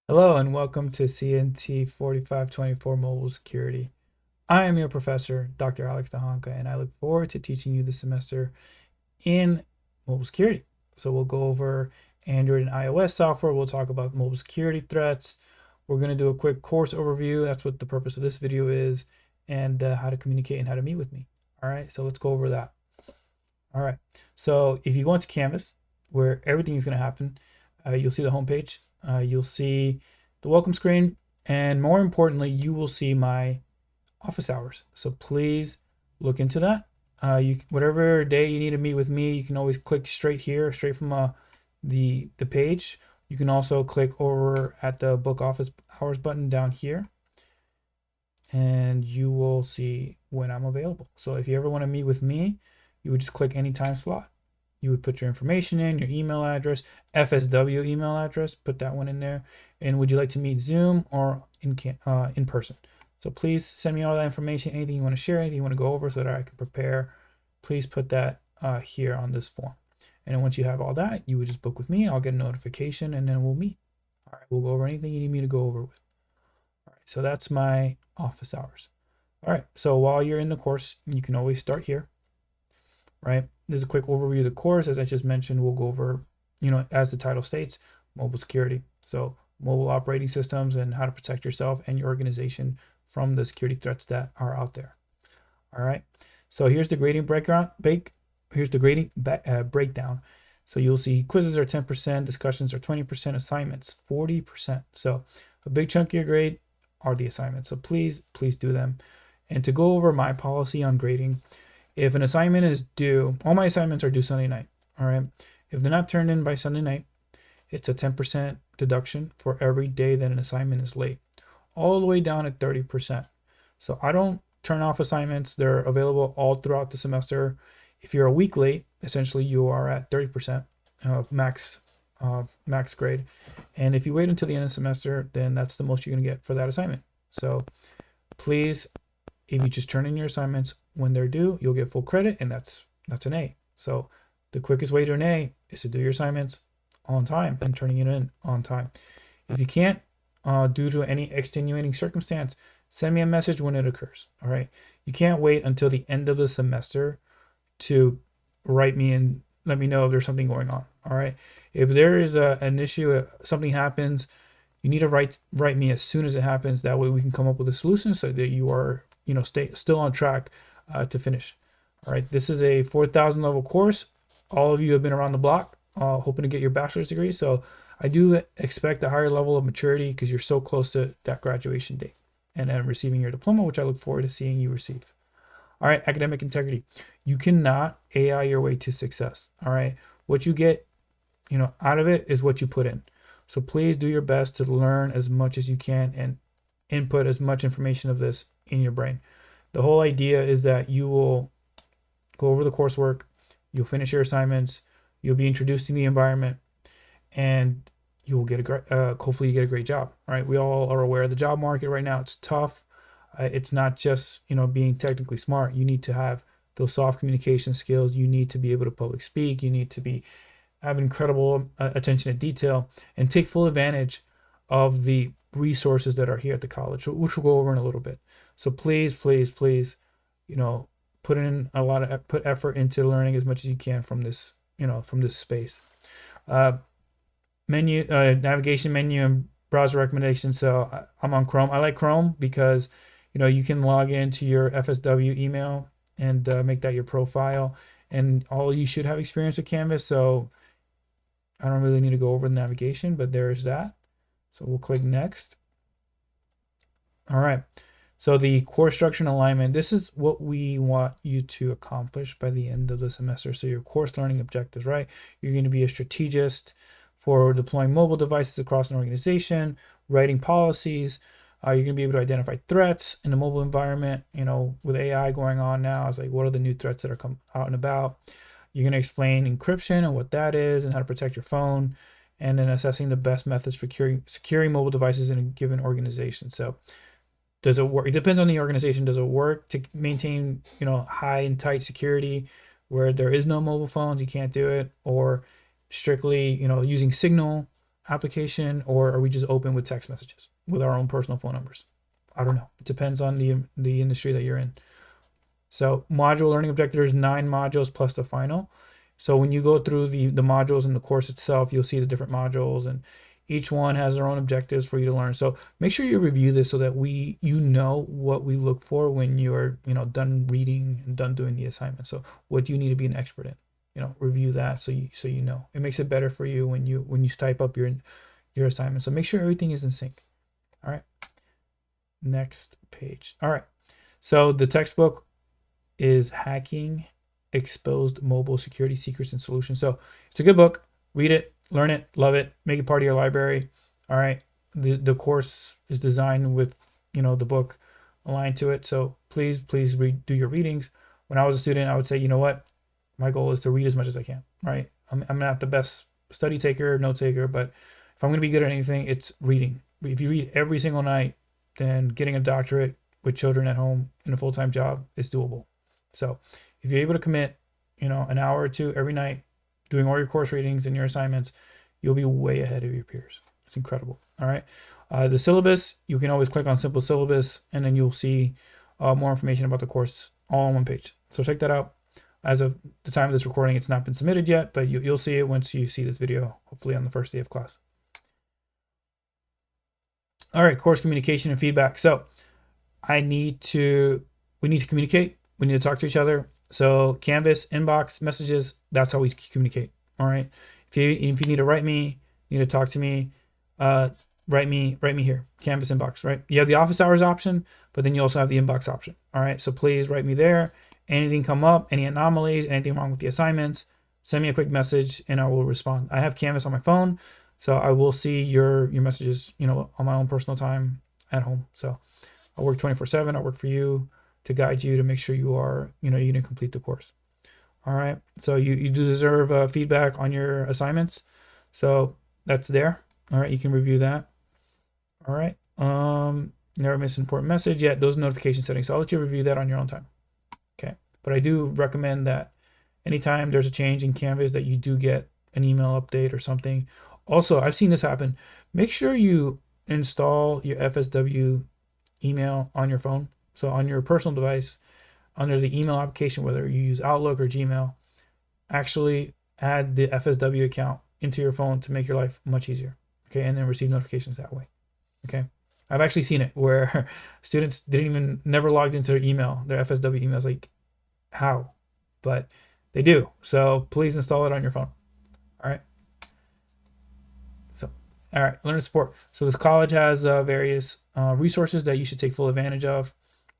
Hello and welcome to CNT 4524 Mobile Security. I am your professor, Dr. Alex Dahanka, and I look forward to teaching you this semester in mobile security. So we'll go over Android and iOS software. We'll talk about mobile security threats. We're going to do a quick course overview. That's what the purpose of this video is, and how to communicate and how to meet with me. All right, so let's go over that. All right, so if you go into Canvas, where everything is going to happen, you'll see the homepage. You'll see the welcome screen, and more importantly, you will see my office hours. So please look into that. Whatever day you need to meet with me, you can always click straight here, straight from the page. You can also click over at the book office hours button down here, and you will see when I'm available. So if you ever want to meet with me, you would just click any time slot. You would put your information in, your email address, FSW email address, put that one in there. And would you like to meet Zoom or in person? So please send me all that information, anything you want to share, anything you want to go over so that I can prepare. Please put that here on this form. And then once you have all that, you would just book with me. I'll get a notification and then we'll meet. All right, we'll go over anything you need me to go over with. All right, so that's my office hours. All right, so while you're in the course, you can always start here, right? There's a quick overview of the course. As I just mentioned, we'll go over, as the title states, mobile security. So mobile operating systems and how to protect yourself and your organization from the security threats that are out there. All right, so here's the grading breakdown. Breakdown. So you'll see quizzes are 10%, discussions are 20%, assignments 40%. So a big chunk of your grade are the assignments. So please do them. And to go over my policy on grading, if an assignment is due, all my assignments are due Sunday night. All right. If they're not turned in by Sunday night, it's a 10% deduction for every day that an assignment is late, all the way down at 30%. So I don't turn off assignments. They're available all throughout the semester. If you're a week late, essentially you are at 30% max grade. And if you wait until the end of the semester, then that's the most you're going to get for that assignment. So please, if you just turn in your assignments when they're due, you'll get full credit, and that's an A. So the quickest way to an A is to do your assignments on time and turning it in on time. If you can't, due to any extenuating circumstance, send me a message when it occurs. All right. You can't wait until the end of the semester to write me and let me know if there's something going on. All right. If there is an issue, something happens, you need to write me as soon as it happens. That way we can come up with a solution so that you are, still on track to finish. All right. This is a 4,000 level course. All of you have been around the block, hoping to get your bachelor's degree. So I do expect a higher level of maturity because you're so close to that graduation date and then receiving your diploma, which I look forward to seeing you receive. All right, academic integrity. You cannot AI your way to success. All right, what you get, out of it is what you put in. So please do your best to learn as much as you can and input as much information of this in your brain. The whole idea is that you will go over the coursework, you'll finish your assignments, you'll be introduced to the environment, and you will get hopefully you get a great job. All right, we all are aware of the job market right now. It's tough. It's not just being technically smart. You need to have those soft communication skills. You need to be able to public speak. You need to have incredible attention to detail and take full advantage of the resources that are here at the college, which we'll go over in a little bit. So please, put effort into learning as much as you can from this, from this space. Navigation menu and browser recommendations. So I'm on Chrome. I like Chrome because you can log into your FSW email and make that your profile, and all you should have experience with Canvas. So I don't really need to go over the navigation, but there's that. So we'll click next. All right. So the course structure and alignment, this is what we want you to accomplish by the end of the semester. So your course learning objectives, right? You're going to be a strategist for deploying mobile devices across an organization, writing policies. You're going to be able to identify threats in the mobile environment. With AI going on now, it's like, what are the new threats that are come out and about? You're going to explain encryption and what that is and how to protect your phone, and then assessing the best methods for securing mobile devices in a given organization. So does it work? It depends on the organization. Does it work to maintain, high and tight security where there is no mobile phones? You can't do it. Or strictly, using Signal application, or are we just open with text messages with our own personal phone numbers? I don't know. It depends on the industry that you're in. So module learning objective, there's 9 modules plus the final. So when you go through the modules in the course itself, you'll see the different modules, and each one has their own objectives for you to learn. So make sure you review this so that you know what we look for when you're done reading and done doing the assignment. So what do you need to be an expert in? Review that so you know. It makes it better for you when you type up your assignment. So make sure everything is in sync. All right. Next page. All right. So the textbook is Hacking Exposed Mobile Security Secrets and Solutions. So it's a good book. Read it, learn it, love it, make it part of your library. All right. The course is designed with the book aligned to it. So please do your readings. When I was a student, I would say, you know what? My goal is to read as much as I can. Right. I'm not the best study taker, note taker, but if I'm going to be good at anything, it's reading. If you read every single night, then getting a doctorate with children at home in a full-time job is doable. So if you're able to commit, an hour or two every night doing all your course readings and your assignments, you'll be way ahead of your peers. It's incredible. All right. The syllabus, you can always click on simple syllabus, and then you'll see more information about the course all on one page. So check that out. As of the time of this recording, it's not been submitted yet, but you'll see it once you see this video, hopefully on the first day of class. All right, course communication and feedback. So we need to communicate. We need to talk to each other. So Canvas, inbox, messages, that's how we communicate. All right. If you need to write me, you need to talk to me, write me here, Canvas inbox, right? You have the office hours option, but then you also have the inbox option. All right. So please write me there. Anything come up, any anomalies, anything wrong with the assignments, send me a quick message and I will respond. I have Canvas on my phone, so I will see your messages, on my own personal time at home. So I work 24/7. I work for you to guide you to make sure you are, you didn't complete the course. All right. So you do deserve feedback on your assignments. So that's there. All right. You can review that. All right. Never miss an important message yet. Those notification settings. So I'll let you review that on your own time. Okay. But I do recommend that anytime there's a change in Canvas that you do get an email update or something. Also, I've seen this happen. Make sure you install your FSW email on your phone. So on your personal device, under the email application, whether you use Outlook or Gmail, actually add the FSW account into your phone to make your life much easier. Okay, and then receive notifications that way. Okay, I've actually seen it where students never logged into their email, their FSW emails. Like, how? But they do. So please install it on your phone. All right. So, all right, learner support. So this college has various resources that you should take full advantage of.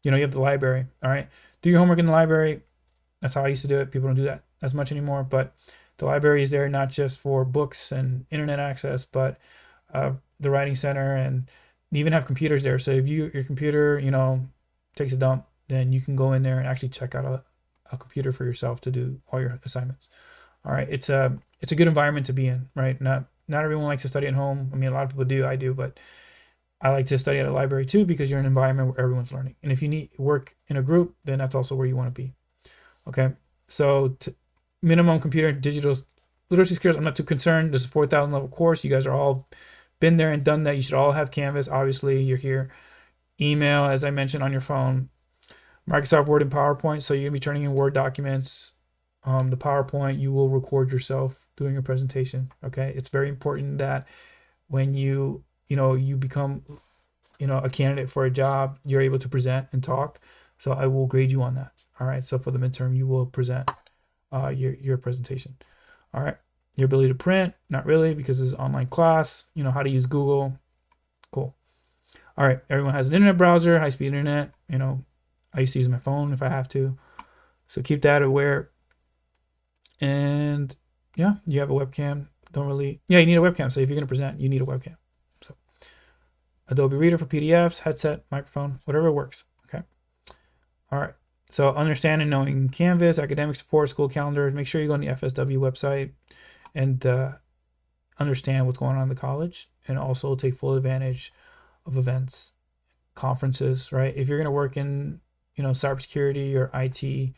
You have the library. All right, do your homework in the library. That's how I used to do it. People don't do that as much anymore, but the library is there not just for books and internet access, but the writing center, and you even have computers there. So if your computer, takes a dump, then you can go in there and actually check out a computer for yourself to do all your assignments. All right, it's a good environment to be in, right? Not everyone likes to study at home. I mean, a lot of people do. I do, but I like to study at a library too because you're in an environment where everyone's learning. And if you need work in a group, then that's also where you want to be. Okay, so minimum computer and digital literacy skills, I'm not too concerned. This is a 4,000 level course. You guys are all been there and done that. You should all have Canvas. Obviously, you're here. Email, as I mentioned, on your phone. Microsoft Word and PowerPoint. So you're going to be turning in Word documents. The PowerPoint, you will record yourself doing a presentation. Okay, it's very important that when you become a candidate for a job, you're able to present and talk. So I will grade you on that. All right, so for the midterm, you will present your presentation. All right, your ability to print, not really, because it's an online class. How to use Google. Cool. All right, everyone has an internet browser, high-speed internet. I used to use my phone if I have to, so keep that aware. And yeah, you have a webcam. You need a webcam. So if you're going to present, you need a webcam. So Adobe Reader for PDFs, headset, microphone, whatever works. Okay. All right. So understand and knowing Canvas, academic support, school calendar. Make sure you go on the FSW website and understand what's going on in the college, and also take full advantage of events, conferences, right? If you're going to work in, cybersecurity or IT,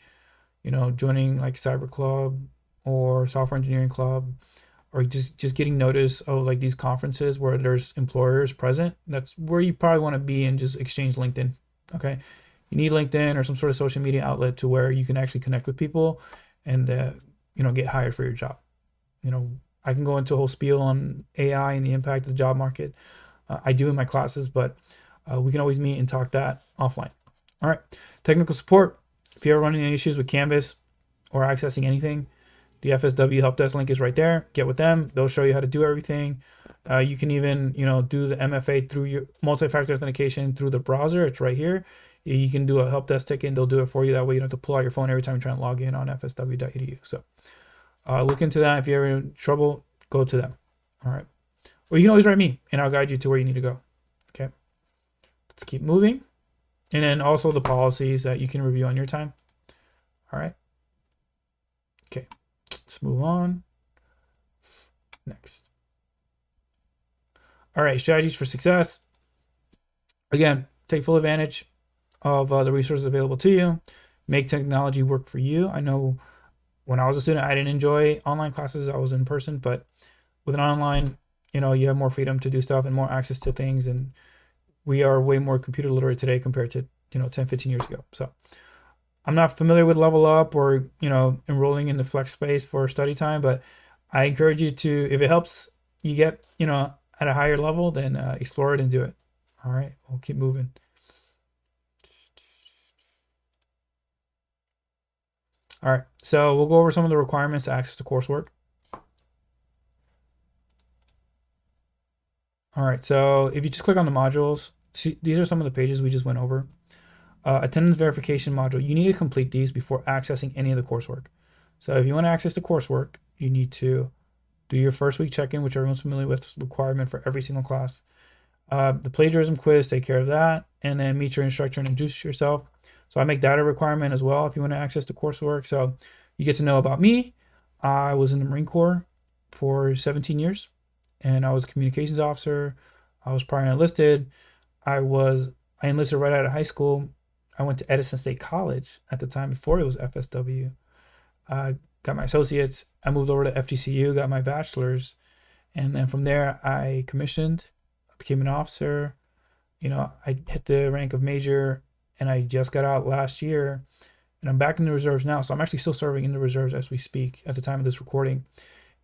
joining like Cyber Club or Software Engineering Club, or just getting notice of like these conferences where there's employers present, that's where you probably want to be, and just exchange LinkedIn. Okay, you need LinkedIn or some sort of social media outlet to where you can actually connect with people and get hired for your job. I can go into a whole spiel on AI and the impact of the job market. I do in my classes, but we can always meet and talk that offline. All right, technical support. If you're running any issues with Canvas or accessing anything, the FSW help desk link is right there. Get with them. They'll show you how to do everything. You can even, do the MFA through your multi-factor authentication through the browser. It's right here. You can do a help desk ticket and they'll do it for you. That way you don't have to pull out your phone every time you're trying to log in on fsw.edu. So look into that. If you're in trouble, go to them. All right. Or you can always write me and I'll guide you to where you need to go. Okay. Let's keep moving. And then also the policies that you can review on your time. All right. Okay. Let's move on. Next. All right. Strategies for success. Again, take full advantage of the resources available to you. Make technology work for you. I know when I was a student, I didn't enjoy online classes. I was in person, but with an online, you have more freedom to do stuff and more access to things. And we are way more computer literate today compared to, 10, 15 years ago. So I'm not familiar with Level Up or, enrolling in the Flex space for study time, but I encourage you to, if it helps you get, at a higher level, then explore it and do it. All right, we'll keep moving. All right, so we'll go over some of the requirements to access the coursework. All right, so if you just click on the modules, see, these are some of the pages we just went over. Attendance verification module, you need to complete these before accessing any of the coursework. So if you want to access the coursework, you need to do your first week check-in, which everyone's familiar with, requirement for every single class. The plagiarism quiz, take care of that, and then meet your instructor and introduce yourself. So I make that a requirement as well if you want to access the coursework. So you get to know about me. I was in the Marine Corps for 17 years, and I was a communications officer. I was prior enlisted. I enlisted right out of high school. I went to Edison State College at the time before it was FSW. I got my associates. I moved over to FGCU, got my bachelor's, and then from there I commissioned, became an officer. I hit the rank of major, and I just got out last year, and I'm back in the reserves now. So I'm actually still serving in the reserves as we speak at the time of this recording,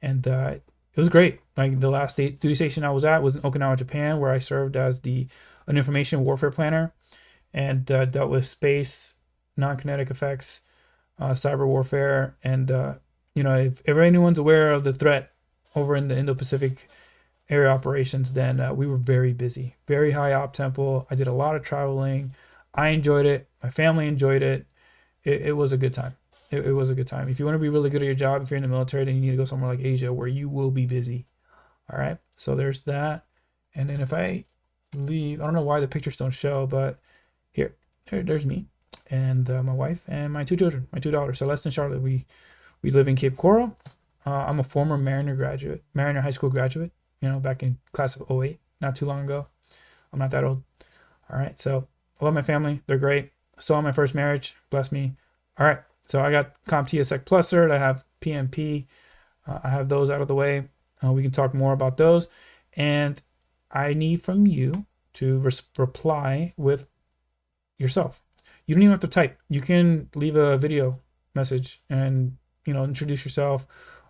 and it was great. Like the last duty station I was at was in Okinawa, Japan, where I served as an information warfare planner, and dealt with space, non-kinetic effects, cyber warfare, and if anyone's aware of the threat over in the Indo-Pacific area operations, then we were very busy, very high op tempo. I did a lot of traveling. I enjoyed it. My family enjoyed it. It was a good time. It was a good time. If you want to be really good at your job, if you're in the military, then you need to go somewhere like Asia where you will be busy. All right. So there's that. And then if I leave, I don't know why the pictures don't show, but there's me and my wife and my two children, my two daughters, Celeste and Charlotte. We live in Cape Coral. I'm a former Mariner High School graduate, back in class of 08, not too long ago. I'm not that old. All right. So I love my family. They're great. Still on my first marriage. Bless me. All right. So I got CompTIA Sec Plus cert. I have PMP. I have those out of the way. We can talk more about those. And I need from you to reply with yourself. You don't even have to type. You can leave a video message and, introduce yourself.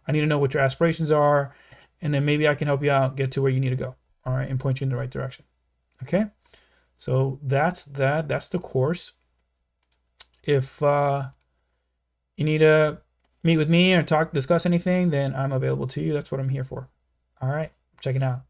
I need to know what your aspirations are, and then maybe I can help you out, get to where you need to go. All right, and point you in the right direction. Okay, so that's that. That's the course. If you need to meet with me or discuss anything, then I'm available to you. That's what I'm here for. All right, check it out.